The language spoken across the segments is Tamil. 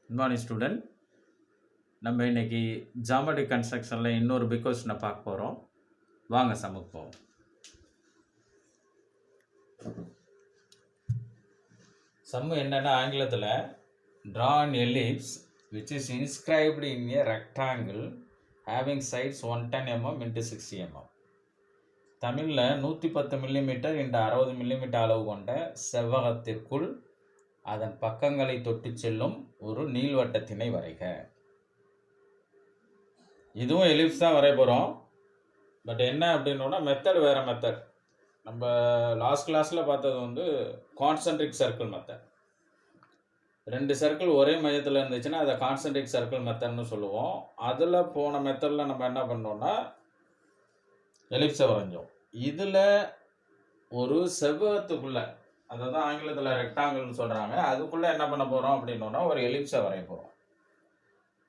Good morning student. நம்ம இன்னைக்கு ஜாமெட்ரி கன்ஸ்ட்ரக்ஷனில் இன்னொரு பிக் கொஸ்டினை பார்க்க போகிறோம். வாங்க சமுக்கு போவோம். சம்மு என்னென்னா ஆங்கிலத்தில் draw an ellipse which is inscribed in a rectangle having sides 110 mm into 60 mm. தமிழில் 110 மில்லிமீட்டர் into 60 மில்லிமீட்டர் அளவு கொண்ட செவ்வகத்திற்குள் அதன் பக்கங்களை தொட்டு செல்லும் ஒரு நீள்வட்டத்தினை வரைக. இதுவும் எலிப்ஸ் தான் வரைய போகிறோம். பட் என்ன அப்படின்னா மெத்தட் வேறு மெத்தட். நம்ம லாஸ்ட் கிளாஸில் பார்த்தது வந்து கான்சென்ட்ரிக் சர்க்கிள் மெத்தட். 2 சர்க்கிள் ஒரே மையத்தில் இருந்துச்சுன்னா அதை கான்சென்ட்ரிக் சர்க்கிள் மெத்தட்னு சொல்லுவோம். அதில் போன மெத்தடில் நம்ம என்ன பண்ணோம்னா எலிப்ஸை வரைஞ்சோம். இதில் ஒரு செவ்வகத்துக்குள்ளே, அதை தான் ஆங்கிலத்தில் ரெக்டாங்கிள்னு சொல்கிறாங்க, அதுக்குள்ளே என்ன பண்ண போகிறோம் அப்படின்னா ஒரு எலிப்ஸை வரைய போகிறோம்.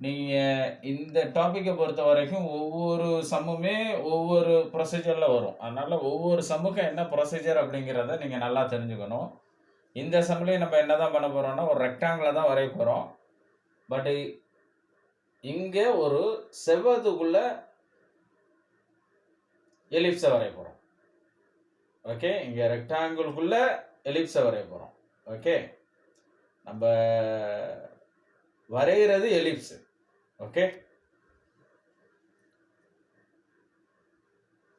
நீங்கள் இந்த டாப்பிக்கை பொறுத்த வரைக்கும் ஒவ்வொரு சம்முமே ஒவ்வொரு ப்ரொசீஜரில் வரும். அதனால் ஒவ்வொரு சம்முக்கும் என்ன ப்ரொசீஜர் அப்படிங்கிறத நீங்கள் நல்லா தெரிஞ்சுக்கணும். இந்த சம்லேயும் நம்ம என்ன தான் பண்ண போகிறோம்னா ஒரு ரெக்டாங்கிளை தான் வரைய போகிறோம். பட் இங்கே ஒரு செவ்வகத்துக்குள்ளே எலிப்ஸை வரைய போகிறோம். ஓகே, இங்கே ரெக்டாங்கிள்குள்ளே எலிப்ஸை வரைய போகிறோம். ஓகே, நம்ம வரைகிறது எலிப்ஸு. ஓகே,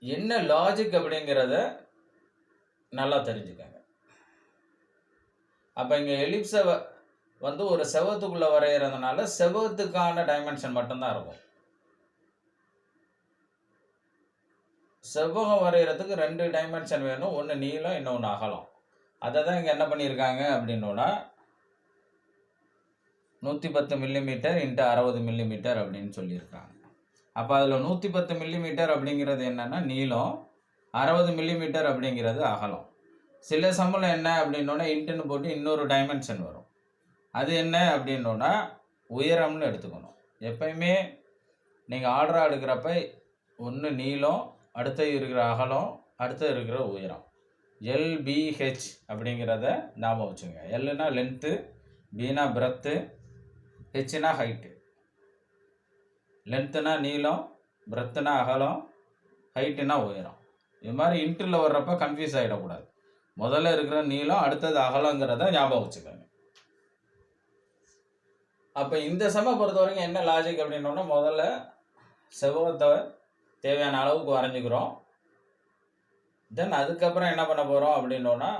என்ன லாஜிக் அப்படிங்கிறத நல்லா தெரிஞ்சுக்கங்க. அப்போ இங்கே எலிப்ஸை வந்து ஒரு செவ்வகத்துக்குள்ளே வரைகிறதுனால செவ்வகத்துக்கான டைமென்ஷன் மட்டும்தான் இருக்கும். செவ்வகம் வரைகிறதுக்கு 2 டைமென்ஷன் வேணும், ஒன்று நீளம், இன்னொன்று அகலம். அதை தான் இங்கே என்ன பண்ணியிருக்காங்க அப்படின்னா 110 மில்லிமீட்டர் இன்ட்டு 60 மில்லிமீட்டர் அப்படின்னு சொல்லியிருக்காங்க. அப்போ அதில் 110 மில்லிமீட்டர் அப்படிங்கிறது என்னென்னா நீளம், 60 மில்லிமீட்டர் அப்படிங்கிறது அகலம். சில சம்மில் என்ன அப்படின்னோன்னா இன்ட்டுன்னு போட்டு இன்னொரு டைமென்ஷன் வரும். அது என்ன அப்படின்னோன்னா உயரம்னு எடுத்துக்கணும். எப்பயுமே நீங்கள் ஆர்டராக எடுக்கிறப்ப ஒன்று நீளம், அடுத்து இருக்கிற அகலம், அடுத்து இருக்கிற உயரம். LBH அப்படிங்கிறத ஞாபகம் வச்சுங்க. எல்னா லென்த்து, பினா பிரெத்து, ஹெச்னா ஹைட்டு. லென்த்துனா நீளம், பிரெத்துனா அகலம், ஹைட்டுனா உயரம். இது மாதிரி இன்டரில் வர்றப்ப கன்ஃபியூஸ் ஆகிடக்கூடாது. முதல்ல இருக்கிற நீளம், அடுத்தது அகலங்கிறத ஞாபகம் வச்சுக்கோங்க. அப்போ இந்த சம பொறுத்த வரைக்கும் என்ன லாஜிக் அப்படின்னோன்னா முதல்ல செவ்வகத்தை தேவையான அளவுக்கு வரைஞ்சிக்கிறோம். தென் அதுக்கப்புறம் என்ன பண்ண போகிறோம் அப்படின்னோன்னா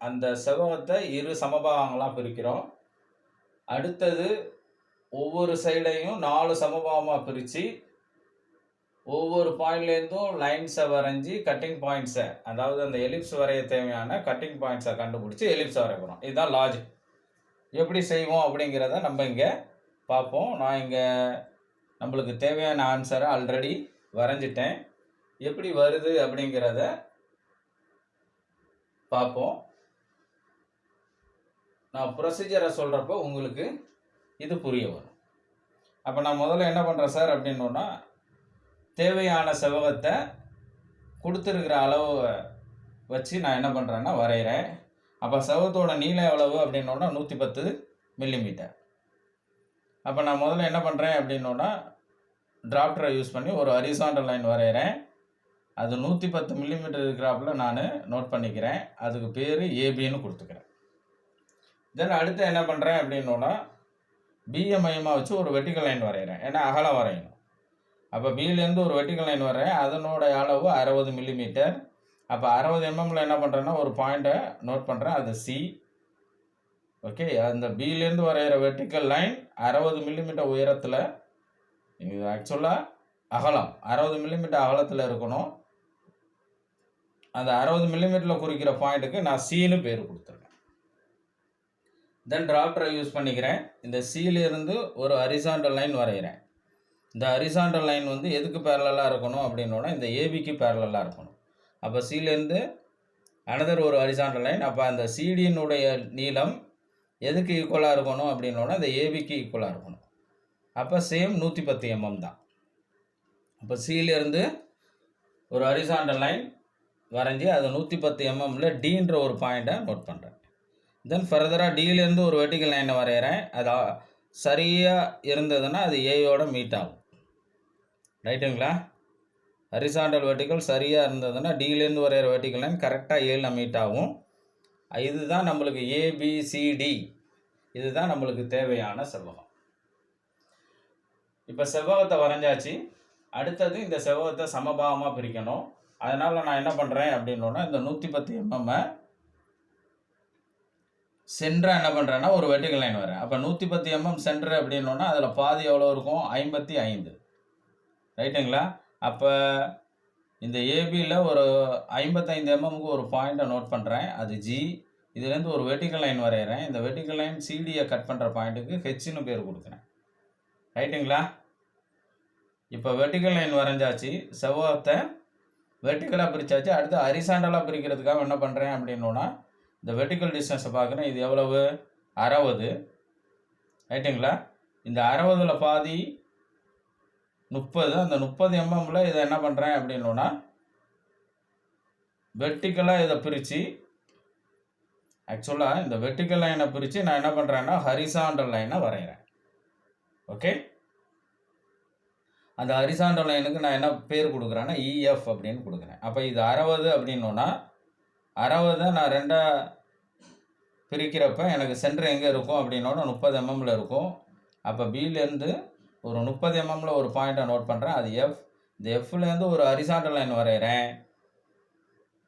அந்த செவ்வகத்தை 2 சமபாகங்களாக பிரிக்கிறோம். அடுத்தது ஒவ்வொரு சைடையும் 4 சமபாகமாக பிரித்து ஒவ்வொரு பாயிண்ட்லேருந்தும் லைன்ஸை வரைஞ்சி கட்டிங் பாயிண்ட்ஸை, அதாவது அந்த எலிப்ஸ் வரைய தேவையான கட்டிங் பாயிண்ட்ஸை கண்டுபிடிச்சி எலிப்ஸை வரைய போகிறோம். இதுதான் லாஜிக். எப்படி செய்வோம் அப்படிங்கிறத நம்ம இங்கே பார்ப்போம். நான் இங்கே நம்மளுக்கு தேவையான ஆன்சரை ஆல்ரெடி வரைஞ்சிட்டேன். எப்படி வருது அப்படிங்கிறத பார்ப்போம். நான் ப்ரொசீஜரை சொல்கிறப்போ உங்களுக்கு இது புரிய வரும். அப்போ நான் முதல்ல என்ன பண்ணுறேன் சார் அப்படின்னா தேவையான செவ்வகத்தை கொடுத்துருக்கிற அளவை வச்சு நான் என்ன பண்ணுறேன்னா வரைகிறேன். அப்போ செவ்வகத்தோட நீளம் எவ்வளவு அப்படின்னோன்னா 110 மில்லிமீட்டர். அப்போ நான் முதல்ல என்ன பண்ணுறேன் அப்படின்னோன்னா டிராப்டரை யூஸ் பண்ணி ஒரு ஹரிசாண்டல் லைன் வரைகிறேன். அது 110 மில்லிமீட்டர் இருக்கிறாப்புல நான் நோட் பண்ணிக்கிறேன். அதுக்கு பேர் ஏபின்னு கொடுத்துக்கிறேன். தென் அடுத்து என்ன பண்ணுறேன் அப்படின்னோன்னா பிஏ மையமாக வச்சு ஒரு வெர்டிக்கல் லைன் வரைகிறேன். ஏன்னா அகலம் வரையணும். அப்போ பியிலேருந்து ஒரு வெர்டிக்கல் லைன் வரைகிறேன். அதனோட அளவு 60 மில்லிமீட்டர். அப்போ 60 எம்எம்மில் என்ன பண்ணுறேன்னா ஒரு பாயிண்ட்டை நோட் பண்ணுறேன், அது சி. ஓகே, அந்த பியிலேருந்து வரைகிற வெர்டிக்கல் லைன் 60 மில்லிமீட்டர் உயரத்தில், இது ஆக்சுவலாக அகலம் 60 மில்லிமீட்டர் அகலத்தில் இருக்கணும். அந்த 60 மில்லிமீட்டரில் குறிக்கிற பாயிண்ட்டுக்கு நான் சின்னு பேர் கொடுத்துருக்கேன். தென் டிராப்டரை யூஸ் பண்ணிக்கிறேன். இந்த சியிலேருந்து ஒரு ஹரிசாண்டல் லைன் வரைகிறேன். இந்த ஹரிசாண்டல் லைன் வந்து எதுக்கு பேரலாக இருக்கணும் அப்படின்னோன்னா இந்த ஏபிக்கு பேரலாக இருக்கணும். அப்போ சியிலேருந்து அனதர் ஒரு ஹரிசாண்டல் லைன். அப்போ அந்த சிடியினுடைய நீளம் எதுக்கு ஈக்குவலாக இருக்கணும் அப்படின்னோன்னா இந்த ஏபிக்கு ஈக்குவலாக இருக்கணும். அப்போ சேம் 110 mm தான். அப்போ சியிலேருந்து ஒரு ஹரிசாண்டல் லைன் வரைஞ்சி அது 110 mmல டீன்ற ஒரு பாயிண்ட்டை நோட் பண்ணுறேன். தென் ஃபர்தராக டியிலேருந்து ஒரு வெர்டிக்கல் லைனை வரைகிறேன். அது சரியாக இருந்ததுன்னா அது ஏயோட மீட் ஆகும். ரைட்டுங்களா? ஹரிசாண்டல் வெர்டிக்கல் சரியாக இருந்ததுன்னா டிலேருந்து வரைகிற வெர்டிக்கல் லைன் கரெக்டாக ஏழில் மீட் ஆகும். இதுதான் நம்மளுக்கு ஏபிசிடி, இதுதான் நம்மளுக்கு தேவையான செவ்வகம். இப்போ செவ்வகத்தை வரைஞ்சாச்சு. அடுத்தது இந்த செவ்வகத்தை சமபாகமாக பிரிக்கணும். அதனால் நான் என்ன பண்ணுறேன் அப்படின்னா, இந்த 110 mm சென்டராக என்ன பண்ணுறேன்னா ஒரு வெர்டிக்கல் லைன் வரேன். அப்போ 110 mm சென்டர் அப்படின்னோன்னா அதில் பாதி எவ்வளோ இருக்கும்? 55. ரைட்டுங்களா? அப்போ இந்த ஏபியில் ஒரு 55 mmக்கு ஒரு பாயிண்ட்டை நோட் பண்ணுறேன், அது ஜி. இதுலேருந்து ஒரு வெர்டிக்கல் லைன் வரைகிறேன். இந்த வெர்டிக்கல் லைன் சிடியை கட் பண்ணுற பாயிண்ட்டுக்கு ஹெச்னு பேர் கொடுக்குறேன். ரைட்டுங்களா? இப்போ வெர்டிக்கல் லைன் வரைஞ்சாச்சு, செவ்வகத்தை வெர்டிக்கலாக பிரித்தாச்சு. அடுத்து ஹரிசாண்டலாக பிரிக்கிறதுக்காக என்ன பண்ணுறேன் அப்படின்னோன்னா, இந்த வெர்டிக்கல் டிஸ்டன்ஸை பார்க்குறேன். இது எவ்வளவு? 60. ரைட்டுங்களா? இந்த 60ல் பாதி 30. அந்த 30 mmல இதை என்ன பண்ணுறேன் அப்படின்னோன்னா, வெர்டிக்கலாக இதை பிரித்து, ஆக்சுவலாக இந்த வெர்டிக்கல் லைனை பிரித்து நான் என்ன பண்ணுறேன்னா ஹரிசாண்டல் லைனை வரைகிறேன். ஓகே? அந்த ஹரிசாண்டல் லைனுக்கு நான் என்ன பேர் கொடுக்குறேன்னா இஎஃப் அப்படின்னு கொடுக்குறேன். அப்போ இது 60 அப்படின்னோன்னா 60 நான் 2ஆக பிரிக்கிறப்ப எனக்கு சென்டர் எங்கே இருக்கும் அப்படின்னோன்னா 30 mmல இருக்கும். அப்போ பிலேருந்து ஒரு 30 mmல ஒரு பாயிண்ட்டை நோட் பண்ணுறேன், அது எஃப். இந்த எஃப்லேருந்து ஒரு ஹரிசாண்டல் லைன் வரைகிறேன்.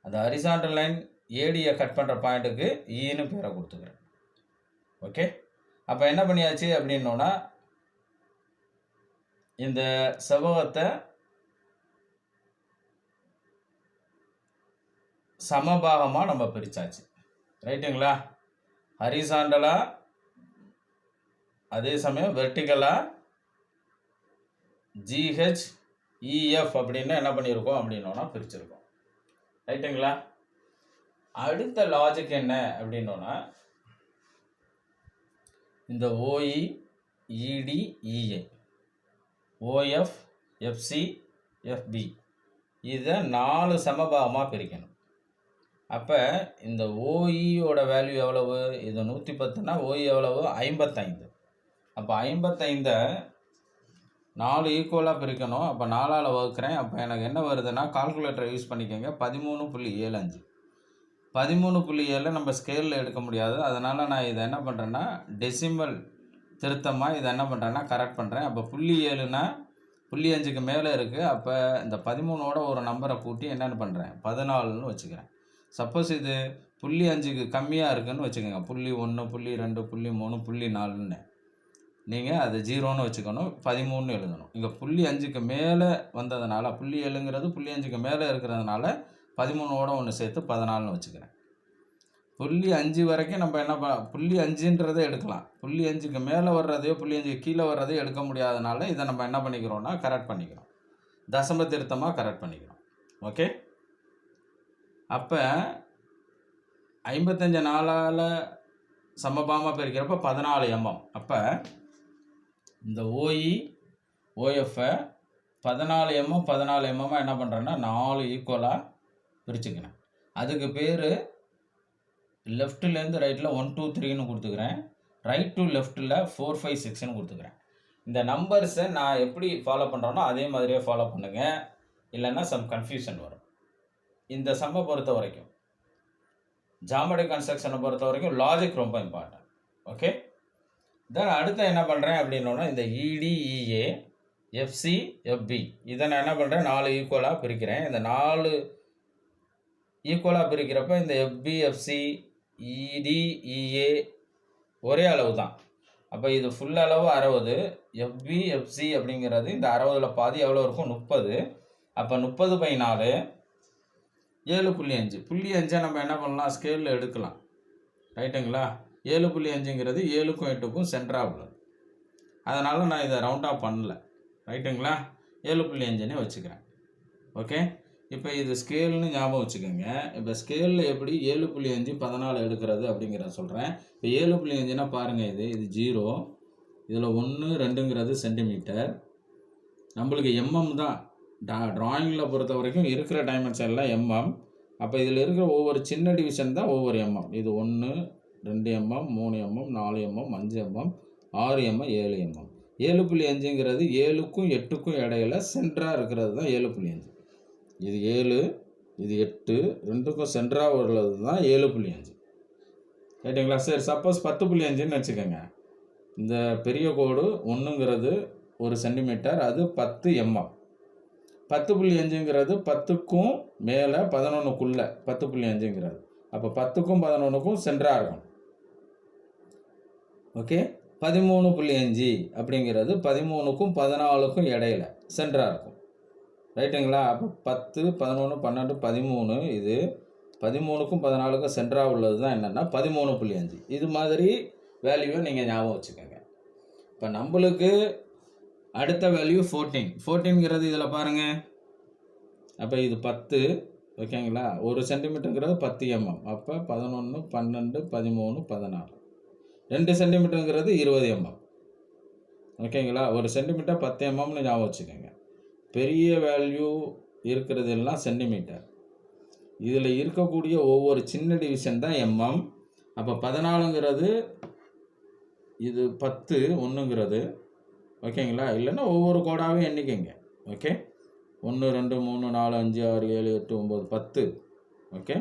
அந்த ஹரிசாண்டல் லைன் ஏடியை கட் பண்ணுற பாயிண்ட்டுக்கு ஈன்னு பேரை கொடுத்துக்கிறேன். ஓகே? அப்போ என்ன பண்ணியாச்சு அப்படின்னோன்னா, இந்த செவ்வகத்தை சமபாகமாக நம்ம பிரித்தாச்சு. ரைட்டுங்களா? ஹரிசாண்டலாக, அதே சமயம் வெர்டிக்கலாக ஜிஹெச் இஎஃப் அப்படின்னு என்ன பண்ணியிருக்கோம் அப்படின்னோன்னா பிரிச்சிருக்கோம். ரைட்டுங்களா? அடுத்த லாஜிக் என்ன அப்படின்னோன்னா, இந்த ஓஇ இடி இஏ ஓஎஃப் எஃப்சி எஃப்பி இதை 4 சமபாகமாக பிரிக்கணும். அப்போ இந்த ஓஇயோட வேல்யூ எவ்வளவு? இது 110னா ஓஇ எவ்வளவு? 55. அப்போ 55 4 ஈக்குவலாக பிரிக்கணும். அப்போ 4ஆல் வகுக்கிறேன். அப்போ எனக்கு என்ன வருதுன்னா, கால்குலேட்டரை யூஸ் பண்ணிக்கோங்க, 13.75. 13.7 நம்ம ஸ்கேலில் எடுக்க முடியாது. அதனால் நான் இதை என்ன பண்ணுறேன்னா டெசிமல் திருத்தமாக இதை என்ன பண்ணுறேன்னா கரெக்ட் பண்ணுறேன். அப்போ 0.7னா 0.5க்கு மேலே இருக்குது. அப்போ இந்த 13ஓட ஒரு நம்பரை கூட்டி என்னென்னு பண்ணுறேன் 14ன்னு வச்சுக்கிறேன். சப்போஸ் இது 0.5க்கு கம்மியாக இருக்குதுன்னு வச்சுக்கோங்க, 0.1 0.2 0.3 0.4ன்னு நீங்கள் அது 0ன்னு வச்சுக்கணும், 13ன்னு எழுதணும். இங்கே 0.5க்கு மேலே வந்ததுனால 0.7ங்கிறது 0.5க்கு மேலே இருக்கிறதுனால 13ஓட ஒன்று சேர்த்து 14ன்னு வச்சுக்கிறேன். 0.5 வரைக்கும் நம்ம என்ன 0.5ன்றதை எடுக்கலாம். 0.5க்கு மேலே வர்றதையோ 0.5க்கு கீழே வர்றதையோ எடுக்க முடியாதனால இதை நம்ம என்ன பண்ணிக்கிறோம்னா கரெக்ட் பண்ணிக்கிறோம், தசம திருத்தமாக கரெக்ட் பண்ணிக்கிறோம். ஓகே? அப்போ 55 4ஆல் சமபாகமாக பிரிக்கிறப்ப 14 mm. அப்போ இந்த ஓஇ ஓஎஃப்பை 14 mm 14 mm என்ன பண்ணுறேன்னா 4 ஈக்குவலாக பிரிச்சுக்கிறேன். அதுக்கு பேர் லெஃப்ட்லேருந்து ரைட்டில் 1 2 3ன்னு கொடுத்துக்கிறேன், ரைட் டு லெஃப்ட்டில் 4 5 6ன்னு கொடுத்துக்கிறேன். இந்த நம்பர்ஸை நான் எப்படி ஃபாலோ பண்ணுறேனோ அதே மாதிரியே ஃபாலோ பண்ணுங்கள், இல்லைன்னா சம் கன்ஃபியூஷன் வரும். இந்த சம்மை பொறுத்த வரைக்கும், ஜாமெட்ரி கன்ஸ்ட்ரக்ஷனை பொறுத்த வரைக்கும் லாஜிக் ரொம்ப இம்பார்ட்டன்ட். ஓகே? தென் அடுத்து என்ன பண்ணுறேன் அப்படின்னா, இந்த இடிஇஏ எஃப்சி எஃப்பி இதை நான் என்ன பண்ணுறேன் 4 ஈக்குவலாக பிரிக்கிறேன். இந்த 4 ஈக்குவலாக பிரிக்கிறப்ப இந்த எஃப்பி எஃப்சி இடிஇஏ ஒரே அளவு தான். அப்போ இது ஃபுல் அளவு 60, எஃப்பி எஃப்சி அப்படிங்கிறது இந்த 60ல் பாதி எவ்வளோ இருக்கும்? 30. அப்போ 30/4 7.5. 0.5 நம்ம என்ன பண்ணலாம்? ஸ்கேலில் எடுக்கலாம். ரைட்டுங்களா? 7.5ங்கிறது 7க்கும் 8க்கும் சென்டராக உள்ளது. அதனால் நான் இதை ரவுண்ட் ஆஃப் பண்ணல. ரைட்டுங்களா? 7.5னே வச்சுக்கிறேன். ஓகே? இப்போ இது ஸ்கேல்னு ஞாபகம் வச்சுக்கோங்க. இப்போ ஸ்கேலில் எப்படி 7.5 14 எடுக்கிறது அப்படிங்கிறத சொல்கிறேன். இப்போ 7.5னா பாருங்கள், இது 0, இதில் 1 2ங்கிறது சென்டிமீட்டர். நம்மளுக்கு எம்எம் தான் ட்ராயிங்கில் பொறுத்த வரைக்கும் இருக்கிற டைமென்ஷனில் எம்எம். அப்போ இதில் இருக்கிற ஒவ்வொரு சின்ன டிவிஷன் தான் ஒவ்வொரு எம்எம். இது 1 2 mm 3 mm 4 mm 5 mm 6 mm 7 mm. 7.5ங்கிறது 7க்கும் 8க்கும் இடையில சென்டராக இருக்கிறது தான் 7.5. இது 7, இது 8, ரெண்டுக்கும் சென்டராக உள்ளது தான் 7.5. ரைட்டுங்களா? சரி, சப்போஸ் 10.5ன்னு வச்சுக்கோங்க. இந்த பெரிய கோடு 1ங்கிறது 1 சென்டிமீட்டர், அது 10 mm. 10.5ங்கிறது 10க்கும் மேலே 11க்குள்ள 10.5ங்கிறது. அப்போ 10க்கும் 11க்கும் சென்டராக இருக்கும். ஓகே. 13.5 அப்படிங்கிறது 13க்கும் 14க்கும் இடையில சென்டராக இருக்கும். ரைட்டுங்களா? அப்போ 10, 11, 12, 13, இது 13க்கும் 14க்கும் சென்டராக உள்ளது தான் என்னென்னா 13.5. இது மாதிரி வேல்யூவை நீங்கள் ஞாபகம் வச்சுக்கோங்க. இப்போ நம்மளுக்கு அடுத்த வேல்யூ 14. 14ங்கிறது இதில் பாருங்கள். அப்போ இது 10, ஓகேங்களா? 1 சென்டிமீட்டருங்கிறது 10 mm. அப்போ 11, 12, 13, 14. 2 சென்டிமீட்டருங்கிறது 20 mm. ஓகேங்களா? 1 சென்டிமீட்டர் 10 mmன்னு ஞாபகம் வச்சுக்கோங்க. பெரிய வேல்யூ இருக்கிறது எல்லாம் சென்டிமீட்டர். இதில் இருக்கக்கூடிய ஒவ்வொரு சின்ன டிவிஷன் தான் mm. அப்போ 14ங்கிறது இது 10 1ங்கிறது, ஓகேங்களா? இல்லைன்னா ஒவ்வொரு கோடாகவே எண்ணிக்கைங்க. ஓகே. 1, 2, 3, 4, 5, 6, 7, 8, 9, 10. ஓகே.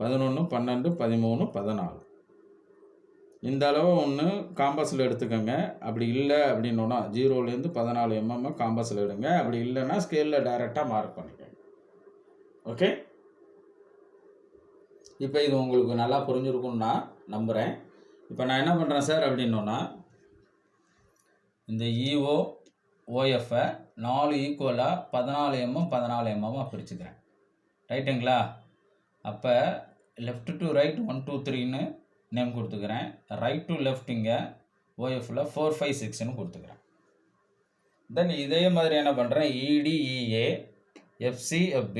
11, 12, 13, 14. இந்த அளவு ஒன்று காம்பஸில் எடுத்துக்கோங்க. அப்படி இல்லை அப்படின்னோன்னா 0லேருந்து 14 mm காம்பஸில் எடுங்க. அப்படி இல்லைன்னா ஸ்கேலில் டைரெக்டாக மார்க் பண்ணிக்கோங்க. ஓகே. இப்போ இது உங்களுக்கு நல்லா புரிஞ்சிருக்கும்னு நான் நம்புகிறேன். இப்போ நான் என்ன பண்ணுறேன் சார் அப்படின்னோன்னா, இந்த EO OFஐ 4 ஈக்குவலாக 14 mm 14 mm பிரிச்சுக்கிறேன். ரைட்டுங்களா? அப்போ லெஃப்ட் டு ரைட் 1 2 3ன்னு நேம் கொடுத்துக்கிறேன். ரைட் டு லெஃப்ட் இங்கே OFல 4 5 6ன்னு கொடுத்துக்கிறேன். தென் இதே மாதிரி என்ன பண்ணுறேன், ED EA FC FB.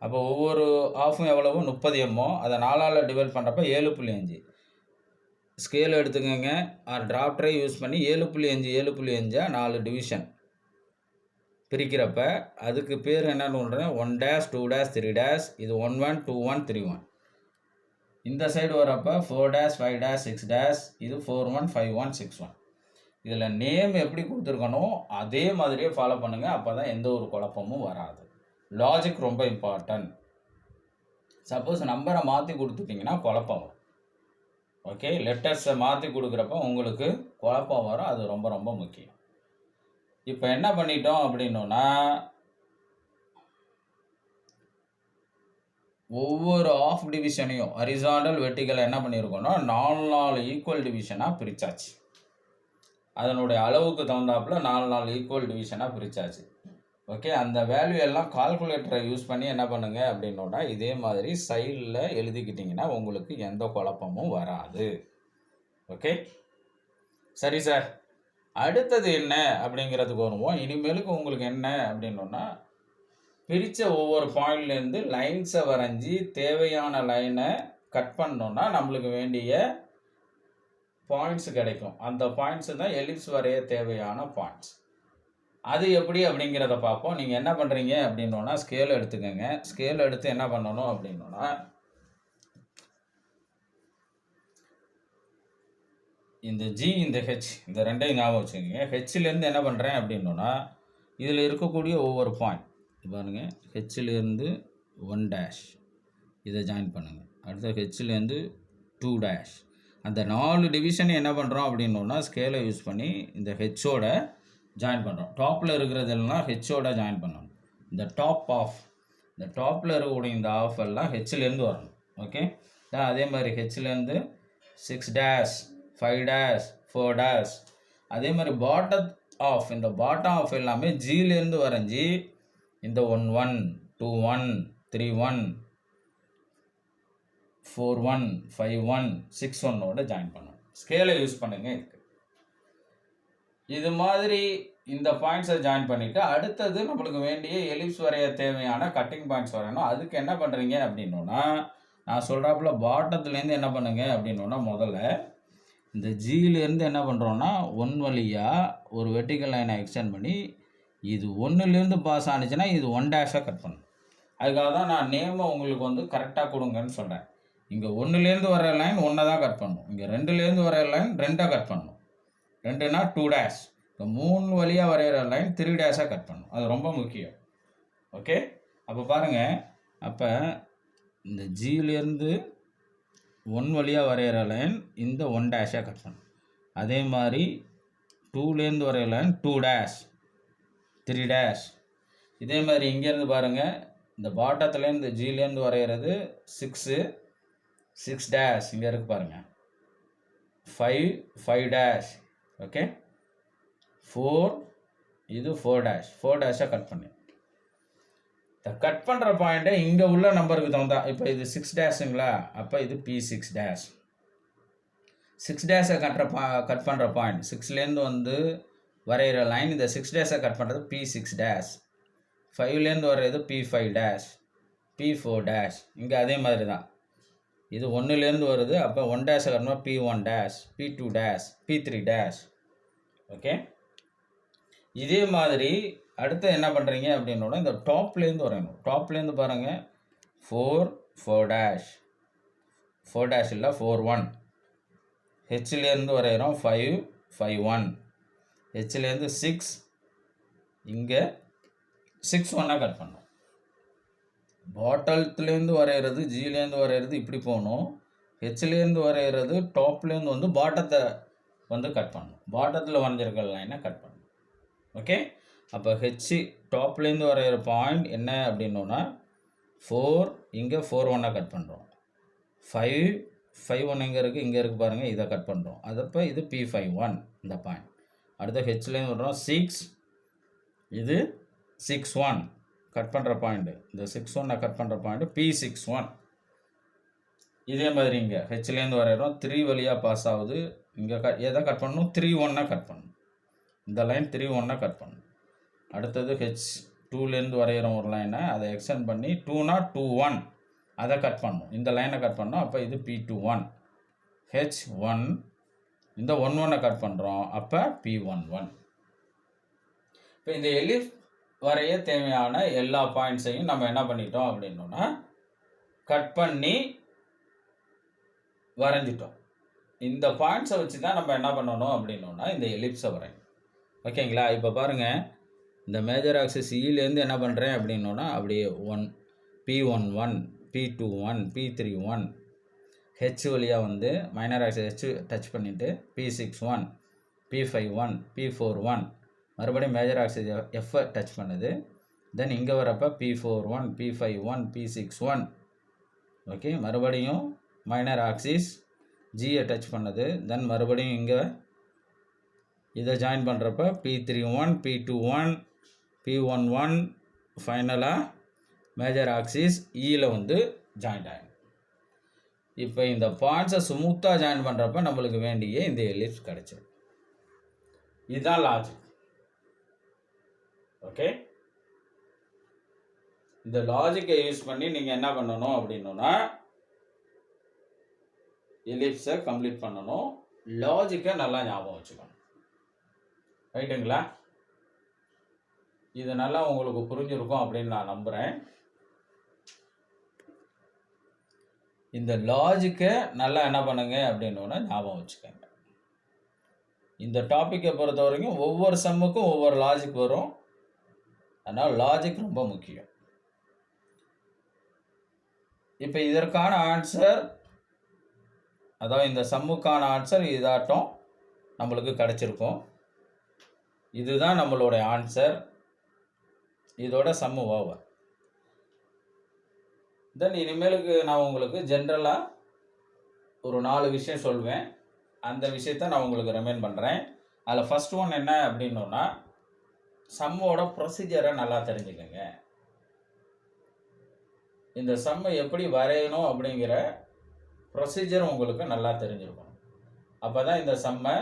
அப்போ ஒவ்வொரு ஆஃபும் எவ்வளவு 30 mm. அதை 4ஆல் டிவைட் பண்ணுறப்ப 7.5. ஸ்கேல் எடுத்துக்கோங்க, ட்ராப் ட்ரை யூஸ் பண்ணி 7.5 7.5 4 டிவிஷன் பிரிக்கிறப்ப அதுக்கு பேர் என்னன்னு சொல்கிறேன், 1 dash 2 dash 3 dash. இது 1 1 2 1 3 1. இந்த சைடு வரப்போ 4 dash 5 dash 6 dash. இது 4 1 5 1 6 1. இதில் நேம் எப்படி கொடுத்துருக்கணும் அதே மாதிரியே ஃபாலோ பண்ணுங்கள். அப்போ தான் எந்த ஒரு குழப்பமும் வராது. லாஜிக் ரொம்ப இம்பார்ட்டன்ட். சப்போஸ் நம்பரை மாற்றி கொடுத்துட்டிங்கன்னா குழப்பம் வரும். ஓகே. லெட்டர்ஸை மாற்றி கொடுக்குறப்ப உங்களுக்கு குழப்பம் வரும். அது ரொம்ப ரொம்ப முக்கியம். இப்போ என்ன பண்ணிட்டோம் அப்படின்னோன்னா, ஒவ்வொரு ஆஃப் டிவிஷனையும் ஹரிசாண்டல் வெர்டிக்கல் என்ன பண்ணியிருக்கோன்னா 4 ஈக்குவல் டிவிஷனாக பிரித்தாச்சு. அதனுடைய அளவுக்கு தகுந்தாப்புல 4 ஈக்குவல் டிவிஷனாக பிரித்தாச்சு. ஓகே. அந்த வேல்யூ எல்லாம் கால்குலேட்டரை யூஸ் பண்ணி என்ன பண்ணுங்க அப்படின்னோன்னா, இதே மாதிரி சைடில் எழுதிக்கிட்டிங்கன்னா உங்களுக்கு எந்த குழப்பமும் வராது. ஓகே. சரி சார், அடுத்தது என்ன அப்படிங்கிறதுக்கு வருவோம். இனிமேலுக்கு உங்களுக்கு என்ன அப்படின்னோன்னா, பிரித்த ஒவ்வொரு பாயிண்ட்லேருந்து லைன்ஸை வரைஞ்சி தேவையான லைனை கட் பண்ணோன்னா நம்மளுக்கு வேண்டிய பாயிண்ட்ஸ் கிடைக்கும். அந்த பாயிண்ட்ஸு தான் எலிப்ஸ் வரைய தேவையான பாயிண்ட்ஸ். அது எப்படி அப்படிங்கிறத பார்ப்போம். நீங்கள் என்ன பண்ணுறீங்க அப்படின்னோன்னா, ஸ்கேல் எடுத்துக்கோங்க. ஸ்கேல் எடுத்து என்ன பண்ணணும் அப்படின்னோன்னா, இந்த G இந்த H இந்த ரெண்டையும் ஞாபகம் வச்சுக்கோங்க. ஹெச்லேருந்து என்ன பண்ணுறேன் அப்படின்னோன்னா, இதில் இருக்கக்கூடிய ஒவ்வொரு பாயிண்ட் பாருங்க, ஹெச்லேருந்து 1 dash இதை ஜாயின் பண்ணுங்கள். அடுத்த ஹெச்லேருந்து 2 dash. அந்த 4 டிவிஷன் என்ன பண்ணுறோம் அப்படின்னோன்னா, ஸ்கேலை யூஸ் பண்ணி இந்த ஹெச்சோட ஜாயின் பண்ணுறோம். டாப்பில் இருக்கிறதெல்லாம் ஹெச்சோட ஜாயின் பண்ணணும். இந்த டாப்பில் இருக்கக்கூடிய இந்த ஆஃப் எல்லாம் ஹெச்லேருந்து வரணும். ஓகே. அதே மாதிரி ஹெச்லேருந்து 6 dash 5 dash 4 dash. அதே மாதிரி பாட்டம் ஆஃப், இந்த பாட்டம் ஆஃப் எல்லாமே ஜிலேருந்து வரைஞ்சி இந்த 1 1 2 1 3 1 4 1 5 1 6 1ஓட ஜாயின் பண்ணணும். ஸ்கேலை யூஸ் பண்ணுங்க. இது மாதிரி இந்த பாயிண்ட்ஸை ஜாயின் பண்ணிவிட்டு அடுத்தது நம்மளுக்கு வேண்டிய எலிப்ஸ் வரைய தேவையான கட்டிங் பாயிண்ட்ஸ் வரையணும். அதுக்கு என்ன பண்ணுறீங்க அப்படின்னோன்னா, நான் சொல்கிறாப்புல பாட்டத்துலேருந்து என்ன பண்ணுங்க அப்படின்னோன்னா, முதல்ல இந்த ஜியிலேருந்து என்ன பண்ணுறோன்னா 1 வழியாக ஒரு வெர்டிக்கல் லைனை எக்ஸ்டெண்ட் பண்ணி இது 1லேருந்து பாஸ் ஆனிச்சுன்னா இது 1 டேஷாக கட் பண்ணணும். அதுக்காக தான் நான் நேமை உங்களுக்கு வந்து கரெக்டாக கொடுங்கன்னு சொல்கிறேன். இங்கே 1லேருந்து வர லைன் 1 தான் கட் பண்ணணும். இங்கே 2லேருந்து வர லைன் 2 கட் பண்ணணும். 2னா 2 டேஷ். இப்போ 3 வழியாக வரைகிற லைன் 3 டேஷாக கட் பண்ணணும். அது ரொம்ப முக்கியம். ஓகே, அப்போ பாருங்கள், அப்போ இந்த ஜியிலேருந்து 1 வழியாக வரைகிற லைன் இந்த 1 டேஷாக கட் பண்ணணும். அதே மாதிரி 2லேருந்து வரைகிற லைன் 2 டேஷ், 3 டேஷ். இதே மாதிரி இங்கேருந்து பாருங்கள், இந்த பாட்டத்துலேருந்து ஜிலேருந்து வரைகிறது 6 டேஷ் இங்கே இருக்குது பாருங்கள். 5 டேஷ். ஓகே, 4 இது 4 டேஷ், 4 டேஷாக கட் பண்ணி இந்த கட் பண்ணுற பாயிண்ட்டை இங்கே உள்ள நம்பருக்கு தகுந்தா. இப்போ இது 6 டேஷுங்களா, அப்போ இது P6 டேஷ். 6 டேஷை கட் பண்ணுற பாயிண்ட் 6லேருந்து வந்து வரைகிற லைன் இந்த 6 டேஷை கட் பண்ணுறது P6 டேஷ். 5லேருந்து வரைகிறது P5 டேஷ், P4 டேஷ். இங்கே அதே மாதிரி தான், இது 1லேருந்து வருது, அப்போ 1 டேஷை கட்டணுமா P1 dash, P2 dash, P3 dash. Okay, இதே மாதிரி அடுத்து என்ன பண்ணுறீங்க அப்படின்னோட இந்த டாப்லேருந்து வரையணும். டாப்லேருந்து பாருங்கள், 4 டேஷ், 4 டேஷ் இல்லை 4 1. ஹெச்லேருந்து வரைகிறோம் 5 1. ஹெச்லேருந்து 6, இங்கே 6 1 கட் பண்ணணும். பாட்டத்துலேருந்து வரைகிறது, ஜிலேருந்து வரைகிறது இப்படி போகணும். ஹெச்லேருந்து வரைகிறது டாப்லேருந்து வந்து பாட்டத்தை வந்து கட் பண்ணணும். பாட்டத்தில் வரைஞ்சிருக்க லைனை கட் பண்ணணும். ஓகே, அப்போ ஹெச் டாப்லேருந்து வரைகிற பாயிண்ட் என்ன அப்படின்னோன்னா 4, இங்கே 4 1 கட் பண்ணுறோம். 5 1 இங்கே இருக்குது பாருங்கள், இதை கட் பண்ணுறோம். அதப்போ இது P5 1 இந்த பாயிண்ட். அடுத்த ஹெச்லேருந்து வர்றோம் 6, இது 6 1 கட் பண்ணுற பாயிண்ட்டு. இந்த 6 1 கட் பண்ணுற பாயிண்ட்டு P6 1. இதே மாதிரி இங்கே ஹெச்லேருந்து வரைகிறோம், 3 வழியாக பாஸ் ஆகுது. இங்கே எதை கட் பண்ணணும், 3 1 கட் பண்ணணும். இந்த லைன் 3 1 கட் பண்ணணும். அடுத்தது ஹெச் 2லேருந்து வரைகிறோம் ஒரு லைனை, அதை எக்ஸ்டெண்ட் பண்ணி 2னா 2 1 அதை கட் பண்ணணும். இந்த லைனை கட் பண்ணோம், அப்போ இது P2 1. ஹெச் 1, இந்த 1 1 கட் பண்ணுறோம், அப்போ P1 1. இப்போ இந்த எலிப்ஸ் வரைய தேவையான எல்லா பாயிண்ட்ஸையும் நம்ம என்ன பண்ணிட்டோம் அப்படின்னோன்னா கட் பண்ணி வரைஞ்சிட்டோம். இந்த பாயிண்ட்ஸை வச்சு தான் நம்ம என்ன பண்ணணும் அப்படின்னோன்னா இந்த எலிப்ஸை வரையணும். ஓகேங்களா, இப்போ பாருங்கள், இந்த மேஜர் ஆக்சிஸ் இலேருந்து என்ன பண்ணுறேன் அப்படின்னோன்னா அப்படியே P1 1, P2 1, P3 1. ஹெச் வழியாக வந்து மைனர் ஆக்சிஸ் ஹெச் டச் பண்ணிவிட்டு P6 1, P5 1, P4 1. மறுபடியும் மேஜர் ஆக்சிஸ் எஃப்ஐ டச் பண்ணுது. தென் இங்கே வரப்போ P4 1, P5 1, P6 1. ஓகே, மறுபடியும் மைனர் ஆக்சிஸ் ஜியை டச் பண்ணுது. தென் மறுபடியும் இங்கே இதை ஜாயின் பண்ணுறப்ப P3 1, P2 1, P1 1. ஃபைனலாக மேஜர் ஆக்சிஸ் இயில் வந்து ஜாயிண்ட் ஆகிடும். இப்போ இந்த பாயிண்ட்ஸை ஸ்மூத்தாக ஜாயின் பண்ணுறப்ப நம்மளுக்கு வேண்டிய இந்த எலிப்ஸ் கிடைச்சிடும். இதுதான் லாஜிக். ஓகே, இந்த லாஜிக்கை யூஸ் பண்ணி நீங்கள் என்ன பண்ணணும் அப்படின்னா எலிப்ஸை கம்ப்ளீட் பண்ணணும். லாஜிக்கை நல்லா ஞாபகம் வச்சுக்கணும். ரைட்டுங்களா? இது நல்லா உங்களுக்கு புரிஞ்சிருக்கும் அப்படின்னு நான் நம்புகிறேன். இந்த லாஜிக்கை நல்லா என்ன பண்ணுங்க அப்படின்னா ஞாபகம் வச்சுக்கோங்க. இந்த டாப்பிக்கை பொறுத்த வரைக்கும் ஒவ்வொரு சம்முக்கும் ஒவ்வொரு லாஜிக் வரும். அதனால் லாஜிக் ரொம்ப முக்கியம். இப்போ இதற்கான ஆன்சர், அதாவது இந்த சம்முக்கான ஆன்சர் இதாட்டம் நம்மளுக்கு கிடச்சிருக்கும். இதுதான் நம்மளுடைய ஆன்சர். இதோட சம்மு ஓவர். தென் இனிமேலுக்கு நான் உங்களுக்கு ஜென்ரலாக ஒரு 4 விஷயம் சொல்வேன். அந்த விஷயத்த நான் உங்களுக்கு ரெமைண்ட் பண்ணுறேன். அதில் ஃபஸ்ட் ஒன் என்ன அப்படின்னோன்னா சம்மோட ப்ரொசீஜரை நல்லா தெரிஞ்சுக்கங்க. இந்த சம்மை எப்படி வரையணும் அப்படிங்கிற ப்ரொசீஜர் உங்களுக்கு நல்லா தெரிஞ்சிருக்கணும். அப்போ தான் இந்த சம்மை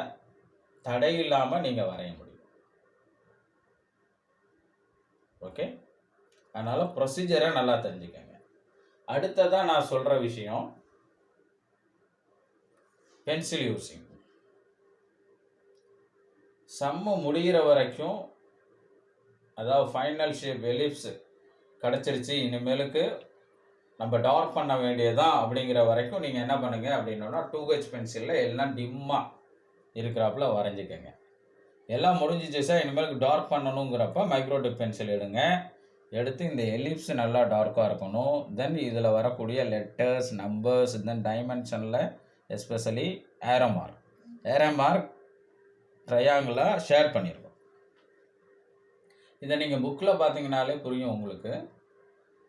தடை இல்லாமல் நீங்கள் வரைய முடியும். ஓகே, அதனால் ப்ரொசீஜரை நல்லா தெரிஞ்சுக்கங்க. அடுத்ததான் நான் சொல்கிற விஷயம் பென்சில் யூஸிங். சம்மு முடிகிற வரைக்கும், அதாவது ஃபைனல் ஷேப் எலிப்ஸ் கிடச்சிருச்சு, இனிமேலுக்கு நம்ம டார்க் பண்ண வேண்டியதான் அப்படிங்கிற வரைக்கும் நீங்கள் என்ன பண்ணுங்கள் அப்படின்னா 2H பென்சிலில் எல்லாம் டிம்மாக இருக்கிறாப்புல வரைஞ்சிக்கங்க. எல்லாம் முடிஞ்சிச்சு சார், இனிமேல் டார்க் பண்ணணுங்கிறப்ப மைக்ரோ டிப் பென்சில் எடுங்க. எடுத்து இந்த எலிப்ஸ் நல்லா டார்க்காக இருக்கணும். தென் இதில் வரக்கூடிய லெட்டர்ஸ், நம்பர்ஸ், தென் டைமென்ஷனில் எஸ்பெஷலி ஏரோ மார்க் ட்ரையாங்கிளாக ஷேர் பண்ணியிருக்கோம். இதை நீங்கள் புக்கில் பார்த்தீங்கனாலே புரியும் உங்களுக்கு.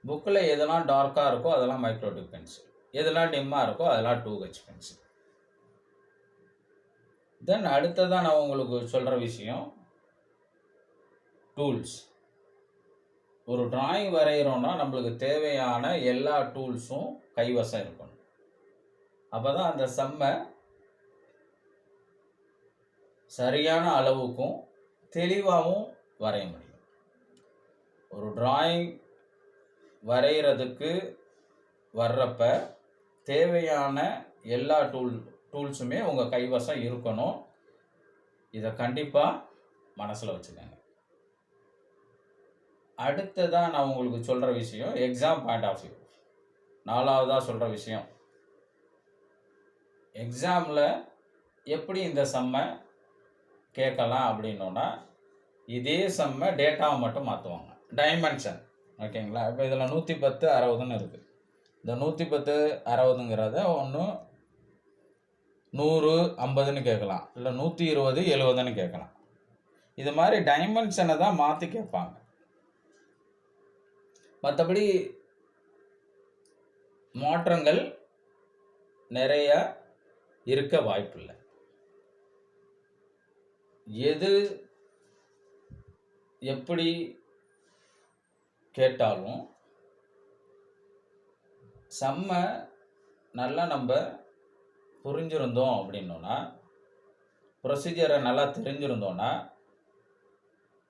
புக்கில் எதெல்லாம் டார்க்காக இருக்கோ அதெல்லாம் மைக்ரோ டிப் பென்சில், எதெல்லாம் டிம்மாக இருக்கோ அதெல்லாம் 2H பென்சில். தென் அடுத்ததான் நான் உங்களுக்கு சொல்கிற விஷயம் டூல்ஸ். ஒரு டிராயிங் வரைகிறோன்னா நம்மளுக்கு தேவையான எல்லா டூல்ஸும் கைவசம் இருக்கணும். அப்போ தான் அந்த செம்மை சரியான அளவுக்கும் தெளிவாகவும் வரைய முடியும். ஒரு டிராயிங் வரைகிறதுக்கு வர்றப்ப தேவையான எல்லா டூல்ஸுமே உங்கள் கைவசம் இருக்கணும். இதை கண்டிப்பாக மனசில் வச்சுக்கோங்க. அடுத்ததான் நான் உங்களுக்கு சொல்கிற விஷயம் எக்ஸாம் பாயிண்ட் ஆஃப் வியூ. 4வதாக சொல்கிற விஷயம், எக்ஸாமில் எப்படி இந்த செம்மை கேட்கலாம் அப்படின்னோன்னா, இதே செம்மை டேட்டாவை மட்டும் மாற்றுவாங்க, டைமென்ஷன். ஓகேங்களா? இப்போ இதில் 110, 60ன்னு இருக்குது. இந்த 110, 60ங்கிறத ஒன்று 100, 50ன்னு கேட்கலாம், இல்லை 120, 70ன்னு கேட்கலாம். இது மாதிரி டைமென்ஷனை தான் மாற்றி கேட்பாங்க. மற்றபடி மாற்றங்கள் நிறைய இருக்க வாய்ப்பில்லை. எது எப்படி கேட்டாலும் செம்மை நல்லா நம்ம புரிஞ்சிருந்தோம் அப்படின்னோன்னா, ப்ரொசீஜரை நல்லா தெரிஞ்சிருந்தோன்னா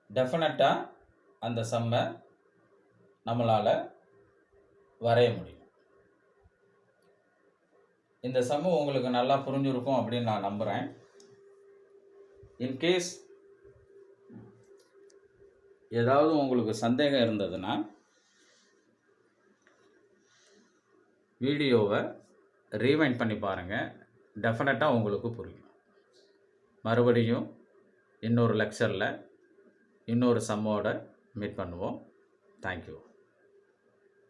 டெஃபினட்டாக அந்த செம்மை நம்மளால் வரைய முடியும். இந்த செம்மு உங்களுக்கு நல்லா புரிஞ்சிருக்கும் அப்படின்னு நான் நம்புகிறேன். இன்கேஸ் ஏதாவது உங்களுக்கு சந்தேகம் இருந்ததுன்னா வீடியோவை ரீவைண்ட் பண்ணி பாருங்கள், டெஃபினட்டாக உங்களுக்கு புரியும். மறுபடியும் இன்னொரு லெக்சரில் இன்னொரு சம்மோட மீட் பண்ணுவோம். தேங்க்யூ.